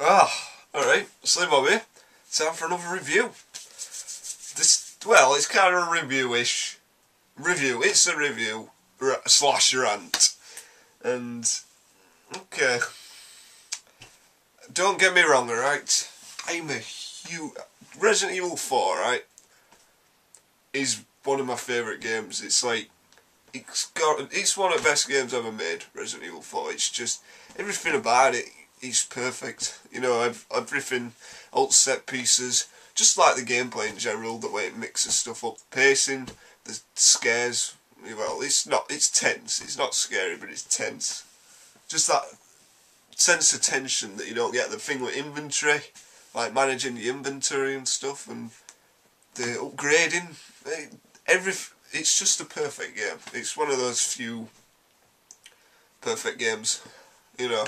Alright, SlimmBob here. Time for another review. Well, it's kind of a review-ish. It's a review slash rant. And, okay. Don't get me wrong, alright? I'm a huge... Resident Evil 4, right, is one of my favourite games. It's like... It's one of the best games ever made, Resident Evil 4. It's just... Everything about it is perfect. You know, everything, all set pieces, just like the gameplay in general, the way it mixes stuff up, the pacing, the scares. Well, it's tense. It's not scary, but it's tense. Just that sense of tension that you don't get. The thing with inventory, like managing the inventory and stuff, and the upgrading. It's just a perfect game. It's one of those few perfect games, you know.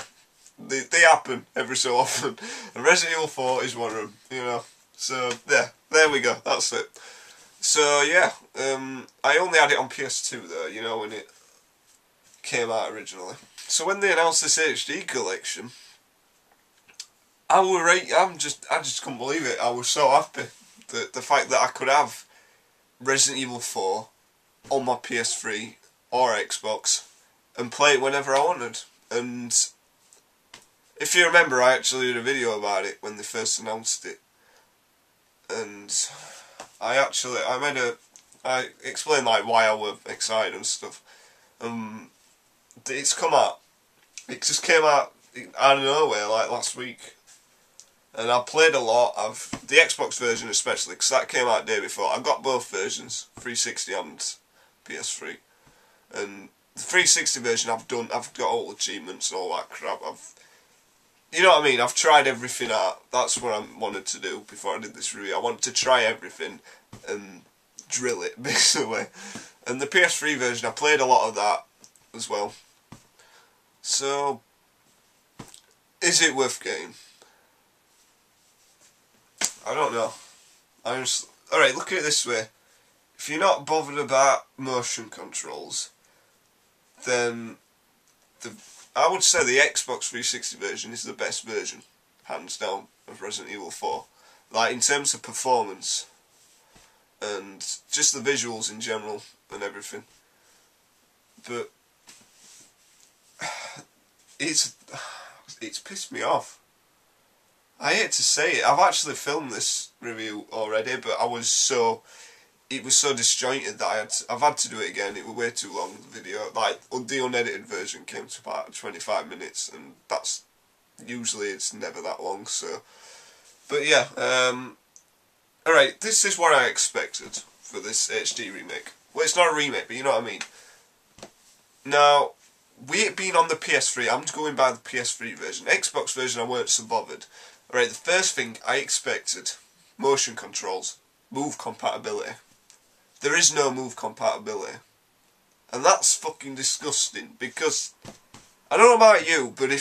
They happen every so often, and Resident Evil 4 is one of them, you know. So there we go, that's it. So yeah, I only had it on PS2 though, you know, when it came out originally. So when they announced this HD collection, I just couldn't believe it. I was so happy that the fact that I could have Resident Evil 4 on my PS3 or Xbox and play it whenever I wanted. And if you remember, I actually did a video about it when they first announced it, and I explained like why I was excited and stuff. It's come out. It just came out out of nowhere, like last week, and I played a lot of the Xbox version especially, because that came out the day before. I got both versions, 360 and PS3, and the 360 version I've got all achievements and all that crap. You know what I mean? I've tried everything out. That's what I wanted to do before I did this review. I wanted to try everything and drill it, basically. And the PS3 version, I played a lot of that as well. So, is it worth getting? I don't know. Alright, look at it this way. If you're not bothered about motion controls, then I would say the Xbox 360 version is the best version, hands down, of Resident Evil 4. Like, in terms of performance, and just the visuals in general, and everything. But, it's pissed me off. I hate to say it, I've actually filmed this review already, but it was so disjointed that I've had to do it again. It was way too long, the video. Like, the unedited version came to about 25 minutes, and that's usually, it's never that long, so. But yeah, alright, this is what I expected for this HD remake. Well, it's not a remake, but you know what I mean. Now, with it being on the PS3, I'm going by the PS3 version. Xbox version, I weren't so bothered. Alright, the first thing I expected, motion controls, move compatibility. There is no move compatibility. And that's fucking disgusting, because I don't know about you, but the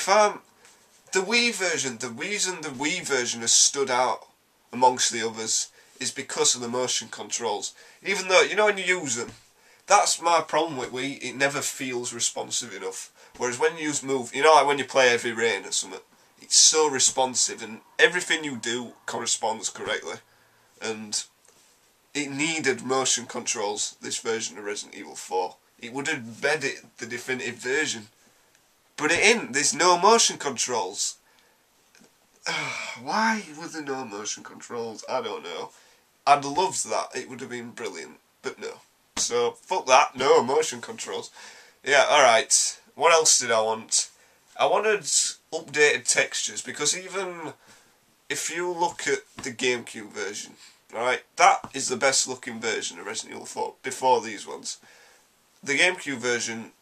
Wii version, the reason the Wii version has stood out amongst the others is because of the motion controls. Even though, you know, when you use them, that's my problem with Wii, it never feels responsive enough. Whereas when you use move, you know, like when you play Heavy Rain or something, it's so responsive and everything you do corresponds correctly. And it needed motion controls, this version of Resident Evil 4. It would have made it the definitive version. But it ain't, there's no motion controls. Why were there no motion controls? I don't know. I'd loved that, it would have been brilliant, but no. So, fuck that, no motion controls. Yeah, alright. What else did I want? I wanted updated textures, because even if you look at the GameCube version, alright, that is the best looking version of Resident Evil 4, before these ones. The GameCube version,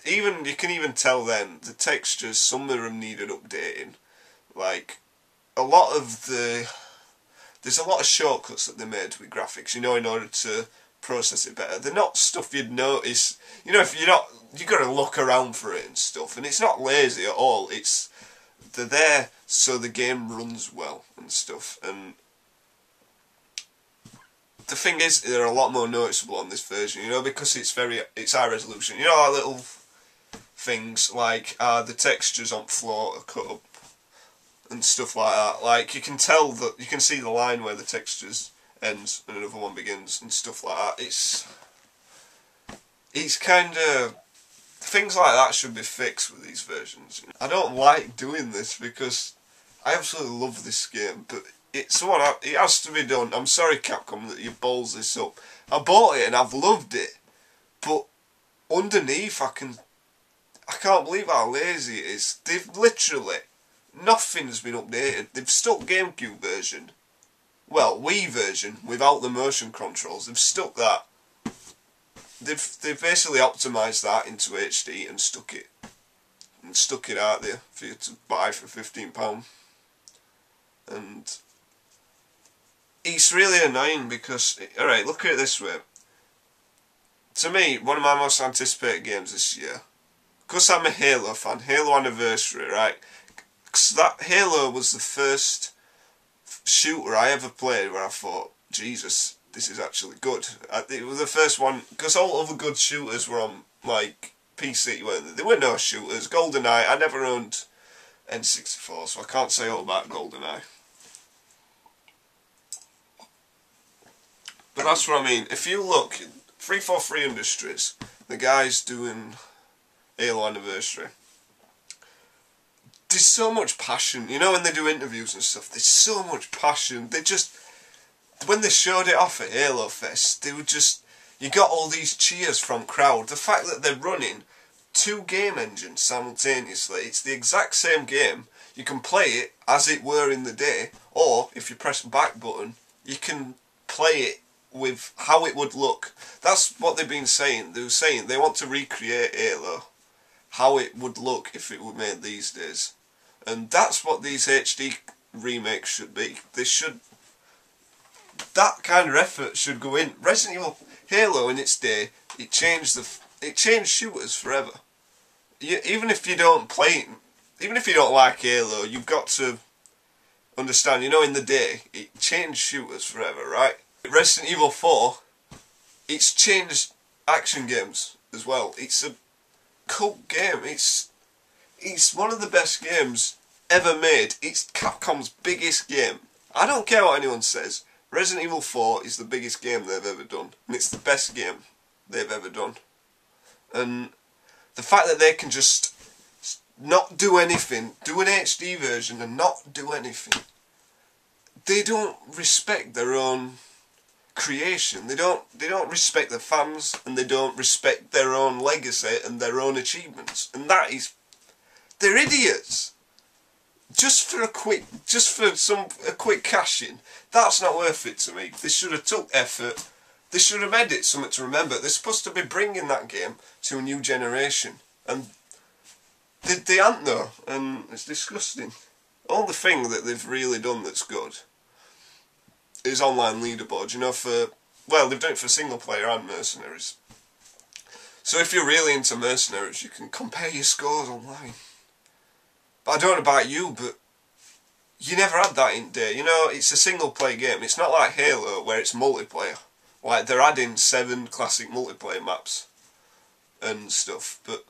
you can even tell then, the textures, some of them needed updating. Like, there's a lot of shortcuts that they made with graphics, you know, in order to process it better. They're not stuff you'd notice, you know, if you gotta look around for it and stuff, and it's not lazy at all, they're there so the game runs well and stuff, and the thing is, they're a lot more noticeable on this version, you know, because it's high resolution. You know, our little things like the textures on floor are cut up and stuff like that. Like, you can tell that, you can see the line where the textures ends and another one begins and stuff like that. It's kind of, things like that should be fixed with these versions. I don't like doing this because I absolutely love this game, but it has to be done. I'm sorry, Capcom, that you balls this up. I bought it and I've loved it, but underneath I can't believe how lazy it is. They've literally, nothing's been updated. They've stuck GameCube version, well, Wii version, without the motion controls. They've stuck that. They've basically optimised that into HD and stuck it out there for you to buy for £15. And it's really annoying because, alright, look at it this way. To me, one of my most anticipated games this year, because I'm a Halo fan, Halo Anniversary, right? Because that Halo was the first shooter I ever played where I thought, Jesus, this is actually good. It was the first one, because all other good shooters were on, like, PC, weren't they? There were no shooters. GoldenEye, I never owned N64, so I can't say all about GoldenEye. But that's what I mean. If you look, 343 Industries, the guys doing Halo Anniversary, there's so much passion. You know, when they do interviews and stuff, there's so much passion. They just, when they showed it off at Halo Fest, they were just, you got all these cheers from crowd. The fact that they're running 2 game engines simultaneously, it's the exact same game. You can play it as it were in the day, or if you press the back button, you can play it with how it would look. That's what they've been saying. They were saying they want to recreate Halo, how it would look if it were made these days. And that's what these HD remakes should be. They should, that kind of effort should go in. Resident Evil, Halo in its day, it changed shooters forever. Even if you don't play, even if you don't like Halo, you've got to understand, you know, in the day, it changed shooters forever, right? Resident Evil 4, it's changed action games as well. It's a cult game. It's one of the best games ever made. It's Capcom's biggest game. I don't care what anyone says. Resident Evil 4 is the biggest game they've ever done. And it's the best game they've ever done. And the fact that they can just not do anything, do an HD version and not do anything, they don't respect their own creation. They don't respect the fans, and they don't respect their own legacy and their own achievements. And that is, they're idiots. Just for a quick cash in, that's not worth it to me. They should have took effort. They should have made it something to remember. They're supposed to be bringing that game to a new generation, and they aren't though, and it's disgusting. All the thing that they've really done that's good is online leaderboards, you know, well, they've done it for single player and mercenaries. So if you're really into mercenaries, you can compare your scores online. But I don't know about you, but you never had that in day. You know, it's a single player game. It's not like Halo where it's multiplayer. Like, they're adding 7 classic multiplayer maps and stuff, but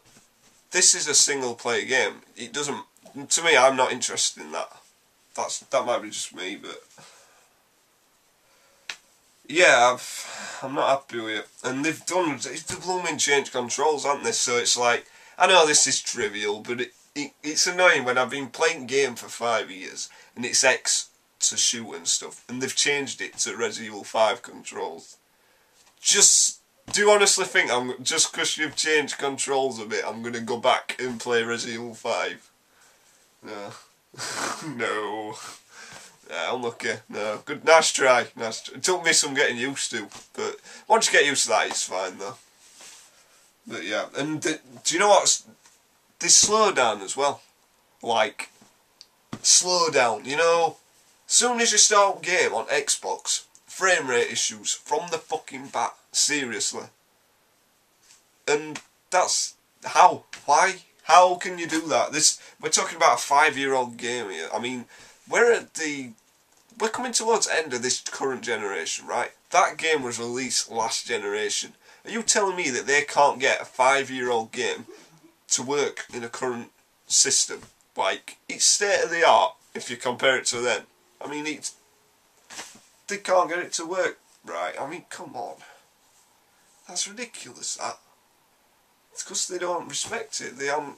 this is a single player game. It doesn't, to me, I'm not interested in that. That might be just me, but yeah, I'm not happy with it. And they've blooming changed controls, haven't they? So it's like, I know this is trivial, but it's annoying when I've been playing game for 5 years and it's X to shoot and stuff, and they've changed it to Resident Evil 5 controls. Do you honestly think just because you've changed controls a bit, I'm going to go back and play Resident Evil 5? No. No. Unlucky. No. Good. Nice try. It took me some getting used to, but once you get used to that, it's fine though. But yeah, and do you know what? They slow down as well. Like, slow down. You know, as soon as you start a game on Xbox, frame rate issues from the fucking bat. Seriously. And that's how? Why? How can you do that? We're talking about a 5-year-old game here. I mean, we're coming towards the end of this current generation, right? That game was released last generation. Are you telling me that they can't get a 5-year-old game to work in a current system? Like, it's state of the art. if you compare it to then. I mean, they can't get it to work right. I mean, come on. That's ridiculous, that. It's because they don't respect it. They haven't...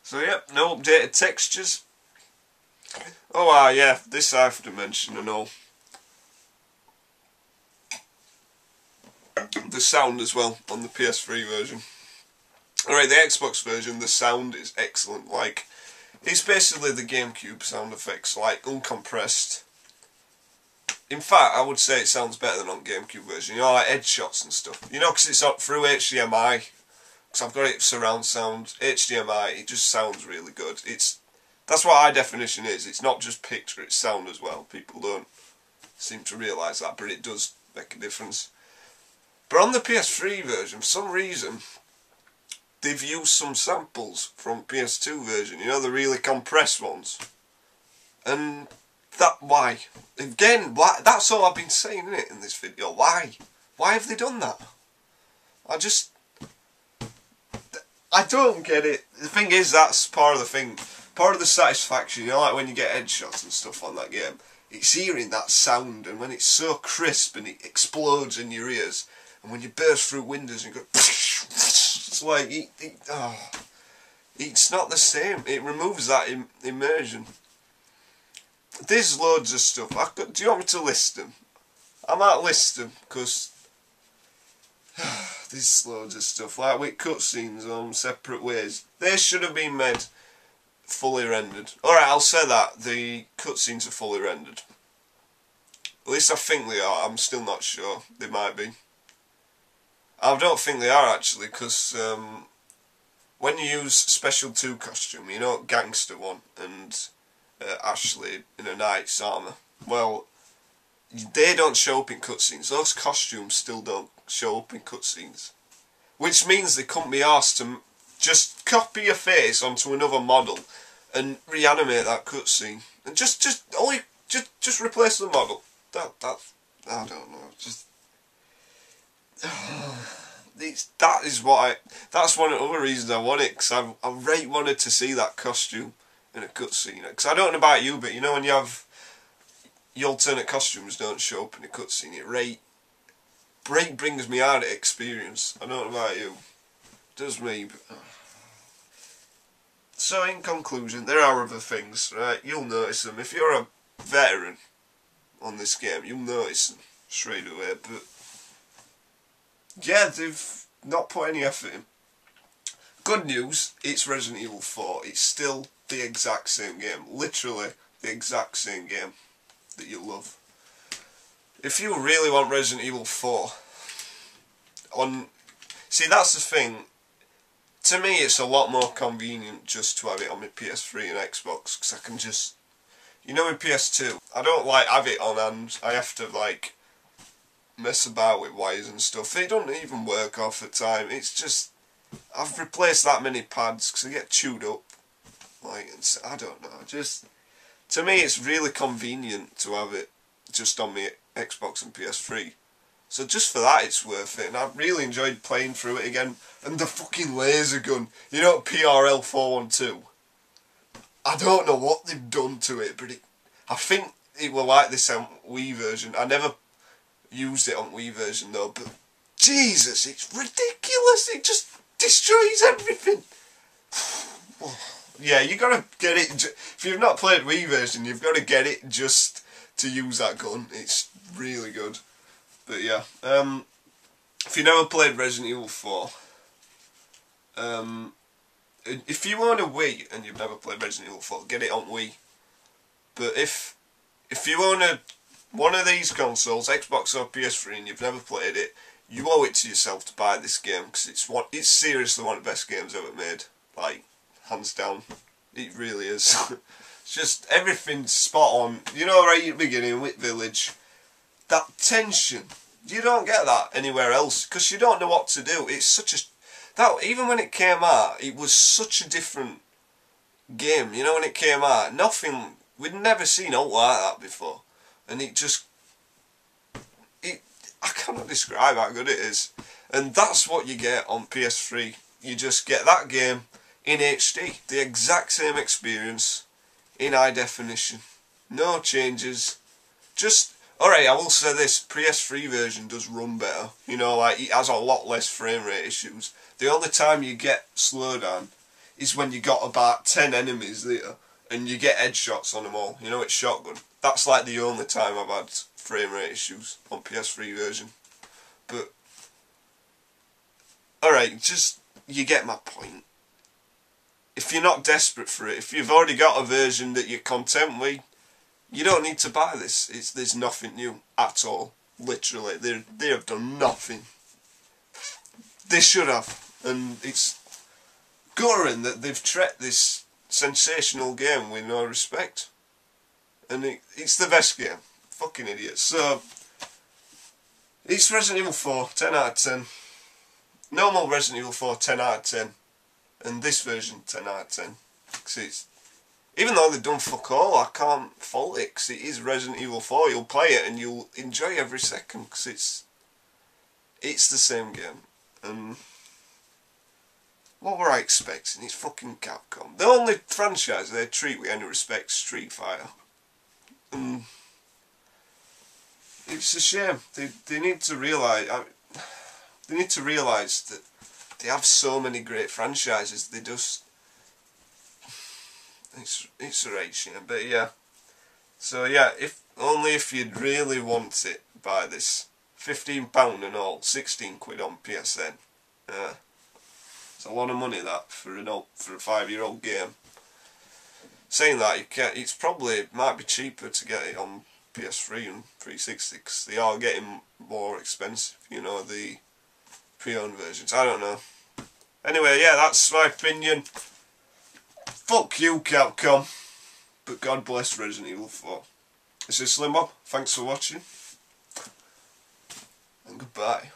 So, yep, no updated textures. Oh, yeah, this I have to mention and all. The sound as well on the PS3 version. Alright, the Xbox version, the sound is excellent. Like, it's basically the GameCube sound effects, like uncompressed. In fact, I would say it sounds better than on GameCube version. You know, like headshots and stuff. You know, because it's up through HDMI. Because I've got it surround sound, HDMI. It just sounds really good. That's what high definition is. It's not just picture, it's sound as well. People don't seem to realise that, but it does make a difference. But on the PS3 version, for some reason, they've used some samples from PS2 version. You know, the really compressed ones. And why? Again, why? That's all I've been saying in this video. Why? Why have they done that? I don't get it. The thing is, that's part of the thing. Part of the satisfaction, you know, like when you get headshots and stuff on that game. It's hearing that sound, and when it's so crisp and it explodes in your ears, and when you burst through windows and go, it's like, it's not the same. It removes that immersion. There's loads of stuff. Do you want me to list them? I might list them, because there's loads of stuff. Like with cutscenes on separate ways. They should have been made fully rendered. Alright, I'll say that. The cutscenes are fully rendered. At least I think they are. I'm still not sure. They might be. I don't think they are, actually, because when you use Special 2 costume, you know, Gangster one, and Ashley in a knight's armour, well, they don't show up in cutscenes. Those costumes still don't show up in cutscenes. Which means they couldn't be asked to just copy your face onto another model and reanimate that cutscene. And just replace the model. That I don't know, that's one of the other reasons I want it, because I really wanted to see that costume in a cutscene. Because I don't know about you, but you know when you have your alternate costumes don't show up in a cutscene, it brings me out of experience. I don't know about you. It does me, but... So in conclusion, there are other things, right? You'll notice them. If you're a veteran on this game, you'll notice them straight away, but... yeah, they've not put any effort in. Good news, it's Resident Evil 4. It's still the exact same game. Literally the exact same game that you love. If you really want Resident Evil 4, see, that's the thing. To me, it's a lot more convenient just to have it on my PS3 and Xbox, because I can just... You know, with PS2, I don't like have it on and I have to, like, mess about with wires and stuff. It doesn't even work half the time. It's just... I've replaced that many pads because they get chewed up. Like, I don't know. Just... To me, it's really convenient to have it just on my Xbox and PS3. So just for that, it's worth it. And I've really enjoyed playing through it again. And the fucking laser gun. You know, PRL 412. I don't know what they've done to it, but I think it will like this on Wii version. I never used it on Wii version though, but Jesus, it's ridiculous. It just destroys everything. Yeah, you gotta get it. If you've not played Wii version, you've got to get it just to use that gun. It's really good. But yeah, if you never played Resident Evil 4, if you own a Wii and you've never played Resident Evil 4, get it on Wii. But if you own one of these consoles, Xbox or PS3, and you've never played it, you owe it to yourself to buy this game, because it's seriously one of the best games ever made. Like, hands down, it really is. It's just everything's spot on. You know, right at the beginning with Village, that tension, you don't get that anywhere else, because you don't know what to do. It's such a... even when it came out, it was such a different game. You know, when it came out, we'd never seen out like that before. And I cannot describe how good it is. And that's what you get on PS3. You just get that game in HD. The exact same experience in high definition. No changes. Just, alright, I will say this, PS3 version does run better. You know, like, it has a lot less frame rate issues. The only time you get slowdown is when you got about 10 enemies there and you get headshots on them all. You know, it's shotgun. That's like the only time I've had frame rate issues on PS3 version. But, alright, just, you get my point. If you're not desperate for it, if you've already got a version that you're content with, you don't need to buy this. There's nothing new at all. Literally, they have done nothing. They should have. And it's gutting that they've treated this sensational game with no respect. And it's the best game. Fucking idiots. So, it's Resident Evil 4, 10 out of 10. Normal Resident Evil 4, 10 out of 10. And this version, 10 out of 10. Because even though they've done fuck all, I can't fault it, because it is Resident Evil 4. You'll play it and you'll enjoy every second, because it's the same game. And what were I expecting? It's fucking Capcom. The only franchise they treat with any respect is Street Fighter. And it's a shame. They need to realise. They need to realise that they have so many great franchises. They just, it's a right shame. But yeah. So yeah, if you'd really want it, buy this. £15 and all, 16 quid on PSN. It's a lot of money that for a 5-year-old game. Saying that, it's probably might be cheaper to get it on PS3 and 360 because they are getting more expensive. You know, the pre-owned versions. I don't know. Anyway, yeah, that's my opinion. Fuck you, Capcom. But God bless Resident Evil 4. This is SlimmBob. Thanks for watching. And goodbye.